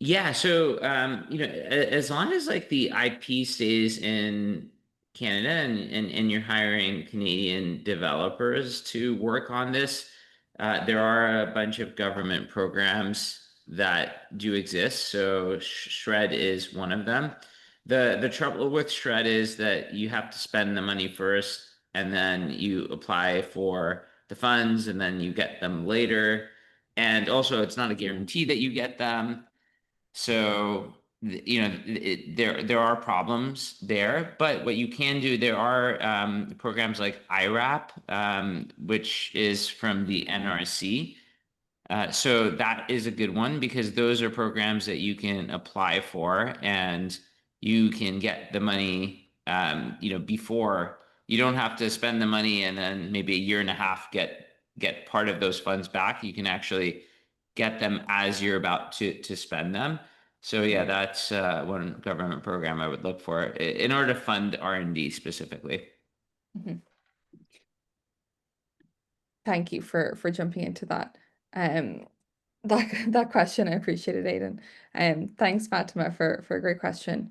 Yeah, so as long as like the IP stays in Canada and you're hiring Canadian developers to work on this, there are a bunch of government programs that do exist. So Shred is one of them. The trouble with Shred is that you have to spend the money first, and then you apply for the funds, and then you get them later. And also, it's not a guarantee that you get them. So, there are problems there, but what you can do, there are programs like IRAP, which is from the NRC. So that is a good one because those are programs that you can apply for and you can get the money, before you don't have to spend the money and then maybe a year and a half get part of those funds back. You can actually get them as you're about to spend them. So yeah, that's one government program I would look for in order to fund R&D specifically. Mhm. Thank you for jumping into that. Um, that question, I appreciate it, Aydin. Thanks, Fatima, for a great question.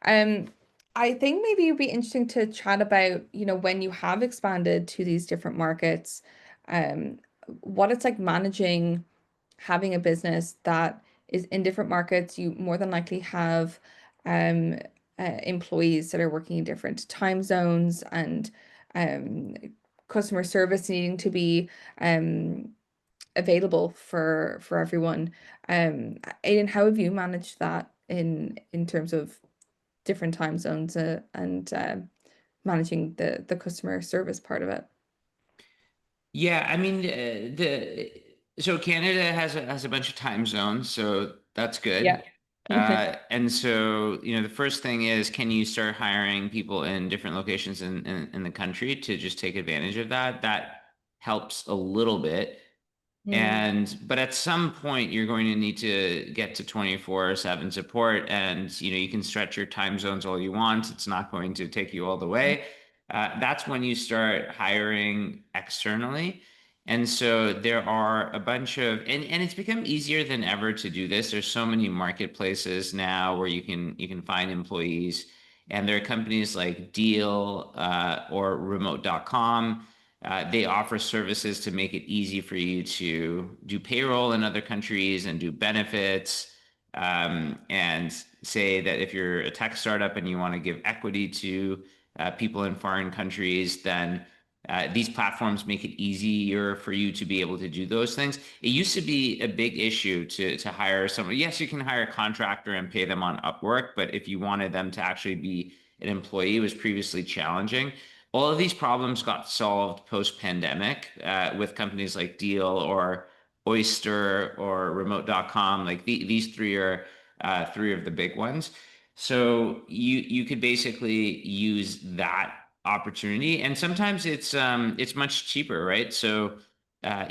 Um, I think maybe it'd be interesting to chat about, when you have expanded to these different markets, um, what it's like managing having a business that is in different markets. You more than likely have um employees that are working in different time zones and um customer service needing to be um available for everyone. Aiden, how have you managed that in terms of different time zones and managing the customer service part of it? Yeah, I mean the so Canada has a bunch of time zones, so that's good. Yeah. And so, the first thing is, can you start hiring people in different locations in the country to just take advantage of that? That helps a little bit. Mm, But at some point you're going to need to get to 24/7 support, and you can stretch your time zones all you want. It's not going to take you all the way. That's when you start hiring externally. And so there are a bunch of, and it's become easier than ever to do this. There's so many marketplaces now where you can find employees, and there are companies like Deal or remote.com. They offer services to make it easy for you to do payroll in other countries and do benefits. And say that if you're a tech startup and you want to give equity to people in foreign countries, then these platforms make it easier for you to be able to do those things. It used to be a big issue to hire someone. Yes, you can hire a contractor and pay them on Upwork, but if you wanted them to actually be an employee, it was previously challenging. All of these problems got solved post-pandemic with companies like Deal or Oyster or Remote.com. Like these three are three of the big ones. So you could basically use that opportunity, and sometimes it's much cheaper, right? So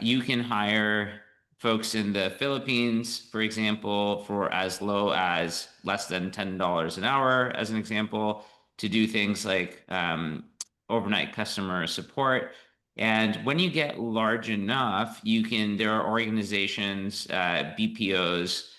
you can hire folks in the Philippines, for example, for as low as less than $10 an hour, as an example, to do things like overnight customer support. And when you get large enough, there are organizations, BPOs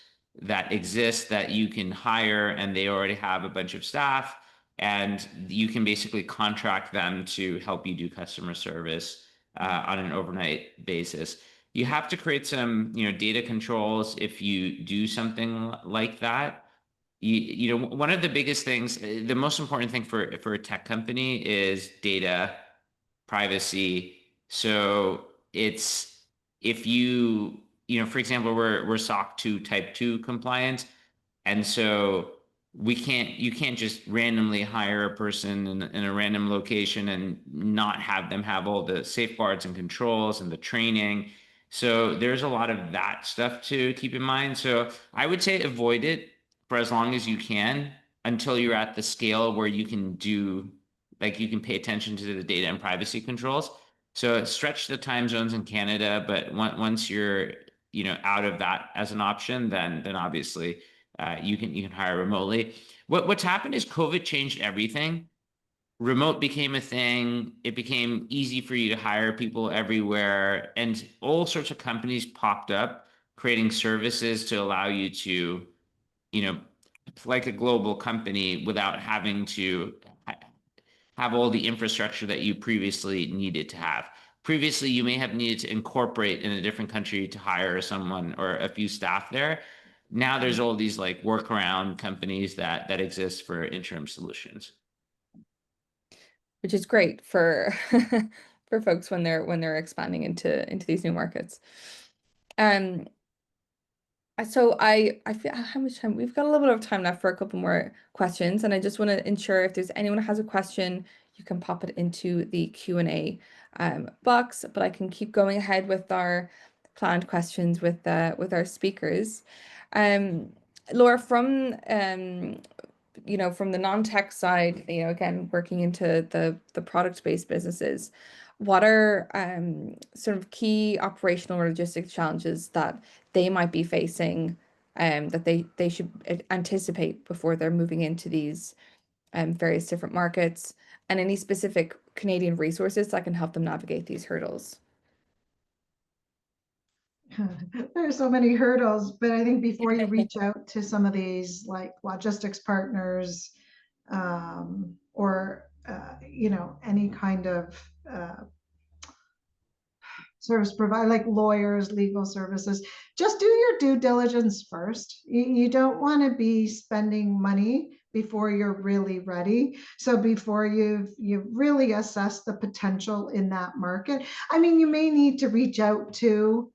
that exist that you can hire, and they already have a bunch of staff, and you can basically contract them to help you do customer service on an overnight basis. You have to create some, data controls if you do something like that. One of the biggest things, the most important thing for a tech company is data privacy. So it's if for example, we're SOC 2 Type 2 compliant, and so you can't just randomly hire a person in a random location and not have them have all the safeguards and controls and the training. So there's a lot of that stuff to keep in mind. So I would say avoid it for as long as you can until you're at the scale where you can do, like, you can pay attention to the data and privacy controls. So stretch the time zones in Canada, but once you're, out of that as an option, then obviously you can hire remotely. What's happened is COVID changed everything. Remote became a thing. It became easy for you to hire people everywhere, and all sorts of companies popped up creating services to allow you to, you know, like a global company without having to have all the infrastructure that you previously needed to have. Previously, you may have needed to incorporate in a different country to hire someone or a few staff there. Now there's all these like workaround companies that exist for interim solutions. Which is great for for folks when they're expanding into these new markets. So I feel how much time we've got a little bit of time left for a couple more questions, and I just want to ensure if there's anyone who has a question, you can pop it into the Q&A box, but I can keep going ahead with our planned questions with our speakers. Laura, from from the non-tech side, again, working into the product-based businesses, what are sort of key operational or logistics challenges that they might be facing that they should anticipate before they're moving into these various different markets, and any specific Canadian resources that can help them navigate these hurdles? There are so many hurdles, but I think before you reach out to some of these like logistics partners, or any kind of service provider like lawyers, legal services, just do your due diligence first. You don't want to be spending money before you're really ready. So before you've really assessed the potential in that market, I mean, you may need to reach out to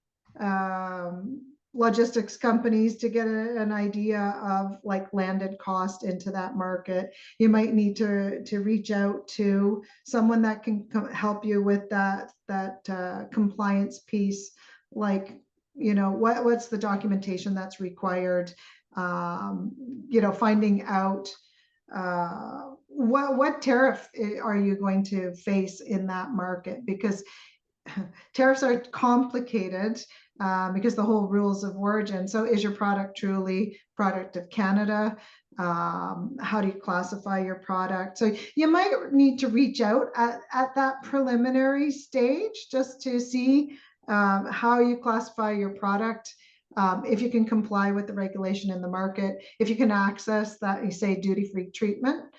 logistics companies to get an idea of like landed cost into that market. You might need to reach out to someone that can help you with that compliance piece, like what's the documentation that's required, finding out what tariff are you going to face in that market, because tariffs are complicated because the whole rules of origin. So is your product truly product of Canada? How do you classify your product? So you might need to reach out at that preliminary stage just to see how you classify your product. If you can comply with the regulation in the market, if you can access that, you say, duty-free treatment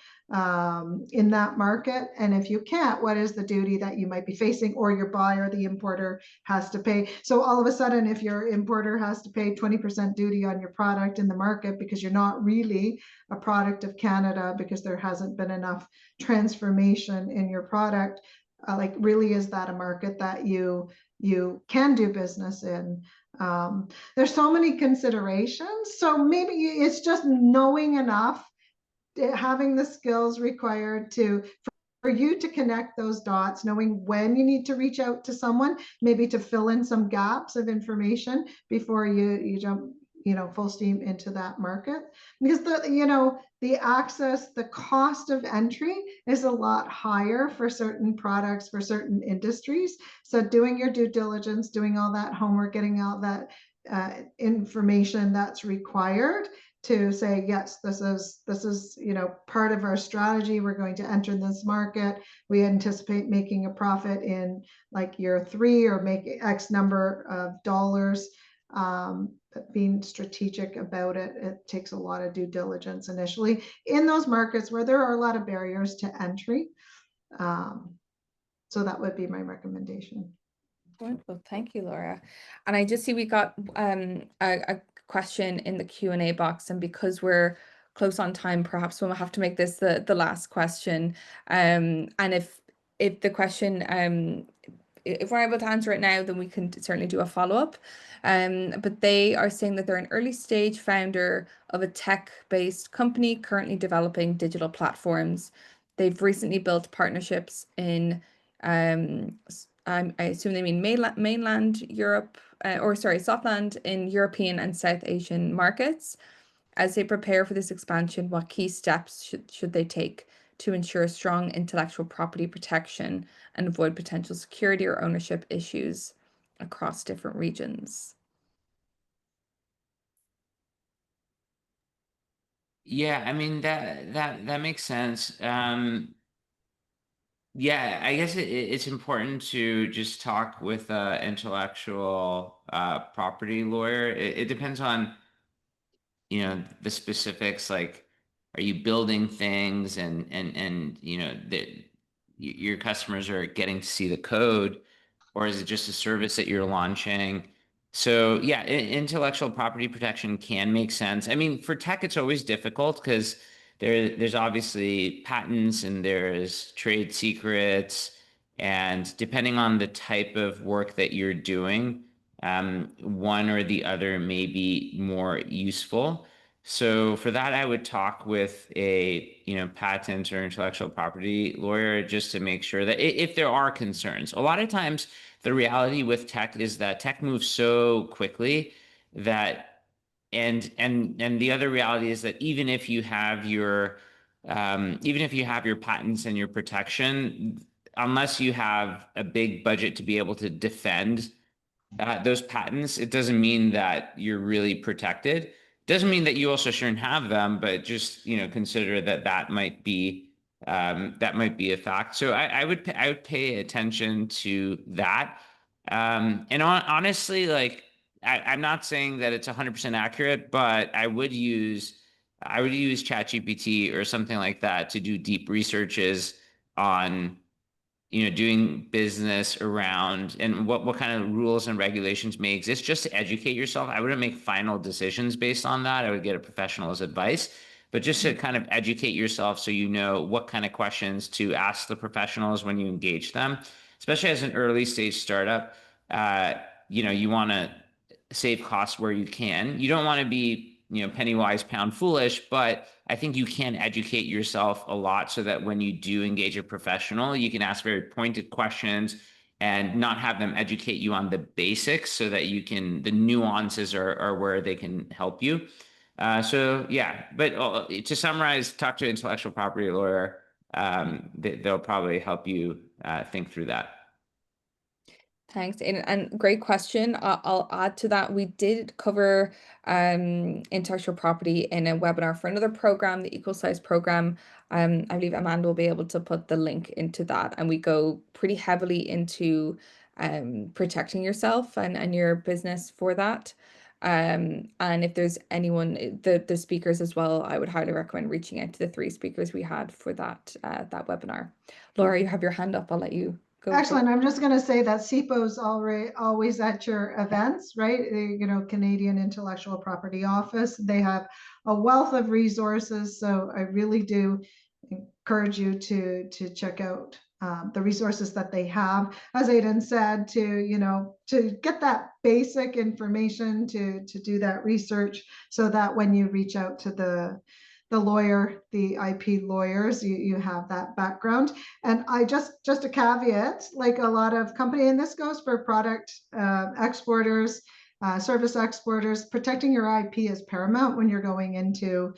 in that market. And if you can't, what is the duty that you might be facing, or your buyer, the importer, has to pay? So all of a sudden, if your importer has to pay 20% duty on your product in the market because you're not really a product of Canada, because there hasn't been enough transformation in your product, like, really, is that a market that you can do business in? There's so many considerations. So maybe it's just knowing enough, having the skills required for you to connect those dots, knowing when you need to reach out to someone, maybe to fill in some gaps of information before you jump full steam into that market. Because the access, the cost of entry is a lot higher for certain products, for certain industries. So doing your due diligence, doing all that homework, getting all that information that's required to say, yes, this is part of our strategy. We're going to enter this market. We anticipate making a profit in like year 3, or make X number of dollars. But being strategic about it, it takes a lot of due diligence initially in those markets where there are a lot of barriers to entry. So that would be my recommendation. Wonderful. Thank you, Laura. And I just see we got a question in the Q&A box, and because we're close on time, perhaps we'll have to make this the last question. And if the question if we're able to answer it now, then we can certainly do a follow-up. But they are saying that they're an early stage founder of a tech-based company currently developing digital platforms. They've recently built partnerships in, I assume they mean mainland Europe, or sorry, Softland in European and South Asian markets. As they prepare for this expansion, what key steps should they take to ensure strong intellectual property protection and avoid potential security or ownership issues across different regions? Yeah, I mean that makes sense. Yeah, I guess it's important to just talk with an intellectual property lawyer. It depends on, the specifics, like, are you building things and your customers are getting to see the code, or is it just a service that you're launching? So yeah, intellectual property protection can make sense. I mean, for tech, it's always difficult because there's obviously patents and there's trade secrets, and depending on the type of work that you're doing, one or the other may be more useful. So for that, I would talk with a, patent or intellectual property lawyer just to make sure that if there are concerns. A lot of times, the reality with tech is that tech moves so quickly that, and the other reality is that even if you have your patents and your protection, unless you have a big budget to be able to defend those patents, it doesn't mean that you're really protected. Doesn't mean that you also shouldn't have them, but just, consider that that might be a fact. So I would pay attention to that. Honestly, like, I'm not saying that it's 100% accurate, but I would use ChatGPT or something like that to do deep researches on, doing business around and what kind of rules and regulations may exist, just to educate yourself. I wouldn't make final decisions based on that. I would get a professional's advice, but just to kind of educate yourself so you know what kind of questions to ask the professionals when you engage them, especially as an early stage startup. Uh, you want to save costs where you can. You don't want to be, penny wise, pound foolish, but I think you can educate yourself a lot so that when you do engage a professional, you can ask very pointed questions and not have them educate you on the basics so that the nuances are where they can help you. So yeah, but to summarize, talk to an intellectual property lawyer. They'll probably help you think through that. Thanks, and great question. I'll add to that. We did cover intellectual property in a webinar for another program, the Equal-Size program. I believe Amanda will be able to put the link into that, and we go pretty heavily into protecting yourself and your business for that. And if there's anyone, the speakers as well, I would highly recommend reaching out to the 3 speakers we had for that webinar. Laura, you have your hand up. I'll let you go. Excellent. I'm just going to say that CIPO's always at your events, right? Canadian Intellectual Property Office. They have a wealth of resources. So I really do encourage you to check out the resources that they have. As Aydin said, to get that basic information, to do that research so that when you reach out to the lawyer, the IP lawyers, you have that background. And I just a caveat, like a lot of company, and this goes for product exporters, service exporters, protecting your IP is paramount when you're going into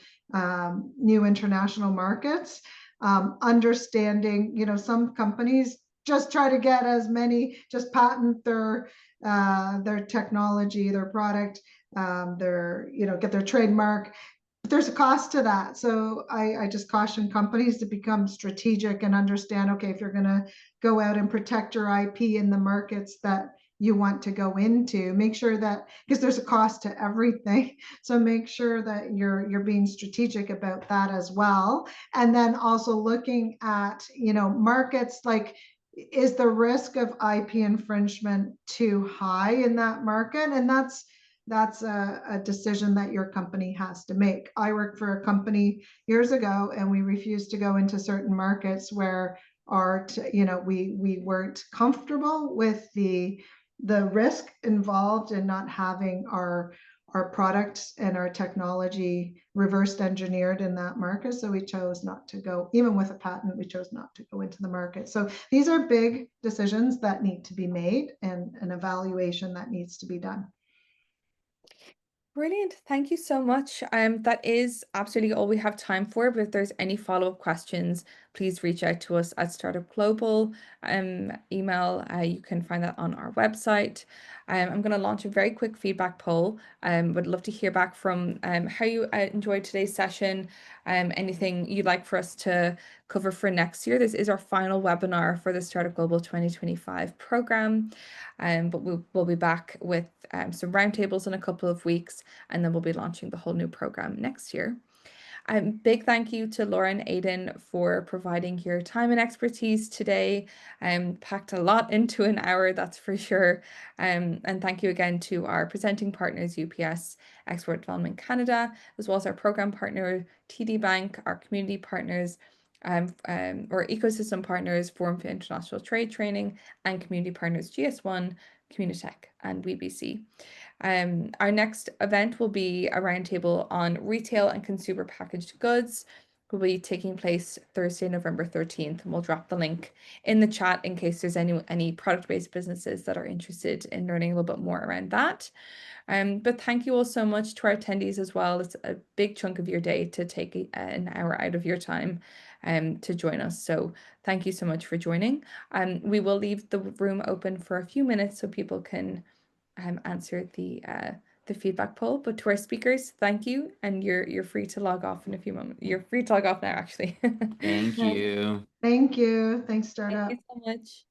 new international markets. Understanding, some companies just try to get as many, just patent their technology, their product, get their trademark. There's a cost to that. So I just caution companies to become strategic and understand, okay, if you're going to go out and protect your IP in the markets that you want to go into, make sure that, because there's a cost to everything. So make sure that you're being strategic about that as well. And then also looking at, markets, like, is the risk of IP infringement too high in that market? And that's a decision that your company has to make. I worked for a company years ago and we refused to go into certain markets where we weren't comfortable with the risk involved in not having our products and our technology reversed engineered in that market. So we chose not to go, even with a patent, we chose not to go into the market. So these are big decisions that need to be made and an evaluation that needs to be done. Brilliant. Thank you so much. That is absolutely all we have time for. But if there's any follow-up questions, please reach out to us at Startup Global email. You can find that on our website. I'm going to launch a very quick feedback poll. Would love to hear back from how you enjoyed today's session. Anything you'd like for us to cover for next year. This is our final webinar for the Startup Global 2025 program. But we'll be back with some roundtables in a couple of weeks, and then we'll be launching the whole new program next year. Big thank you to Lora and Aydin for providing your time and expertise today. Packed a lot into an hour, that's for sure. And thank you again to our presenting partners, UPS, Export Development Canada, as well as our program partner, TD Bank, our community partners, or ecosystem partners, Forum for International Trade Training, and community partners, GS1, Communitech, and WBC. Our next event will be a roundtable on retail and consumer packaged goods. Will be taking place Thursday, November 13th, and we'll drop the link in the chat in case there's any product-based businesses that are interested in learning a little bit more around that. But thank you all so much to our attendees as well. It's a big chunk of your day to take an hour out of your time to join us. So thank you so much for joining. We will leave the room open for a few minutes so people can answer the feedback poll. But to our speakers, thank you, and you're free to log off in a few moments. You're free to log off now, actually. Thank you. Thank you. Thanks, Thank Startup. you so much.